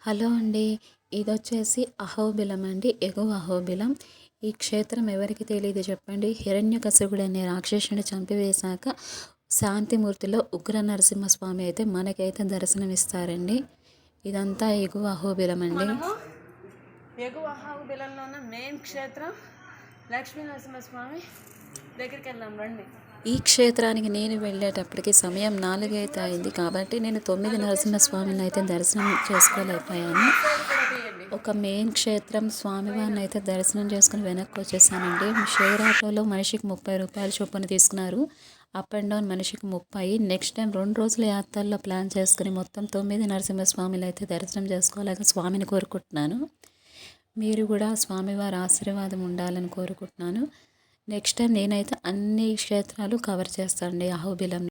Hello అండి. ఇదొచ్చేసి అహోబిలం అండి. ఎగువ అహోబిలం. ఈ క్షేత్రం ఎవరికి తెలీదు చెప్పండి. హిరణ్యకశిపుడు అనే రాక్షసుని చంపివేశాక శాంతిమూర్తిలో ఉగ్ర నరసింహస్వామి అయితే మనకైతే దర్శనమిస్తారండి. ఇదంతా ఎగువ అహోబిలం అండి. మనము ఎగువ అహోబిలంలో ఉన్న మెయిన్ క్షేత్రం లక్ష్మీ నరసింహస్వామి దగ్గరికి వెళ్దాం రండి. ఈ క్షేత్రానికి నేను వెళ్ళేటప్పటికి సమయం 4 అయితే అయింది కాబట్టి నేను 9 నరసింహస్వామిని అయితే దర్శనం చేసుకోలేకపోయాను. ఒక మెయిన్ క్షేత్రం స్వామివారిని అయితే దర్శనం చేసుకుని వెనక్కి వచ్చేసానండి. షేర్ ఆటోలో మనిషికి 30 రూపాయల చొప్పున తీసుకున్నారు. అప్ అండ్ డౌన్ మనిషికి 30. నెక్స్ట్ టైం 2 రోజుల యాత్రల్లో ప్లాన్ చేసుకుని మొత్తం 9 నరసింహస్వామిని అయితే దర్శనం చేసుకోలేక స్వామిని కోరుకుంటున్నాను. మీరు కూడా స్వామివారి ఆశీర్వాదం ఉండాలని కోరుకుంటున్నాను. నెక్స్ట్ టైం నేనైతే అన్ని క్షేత్రాలు కవర్ చేస్తానండి అహోబిలం.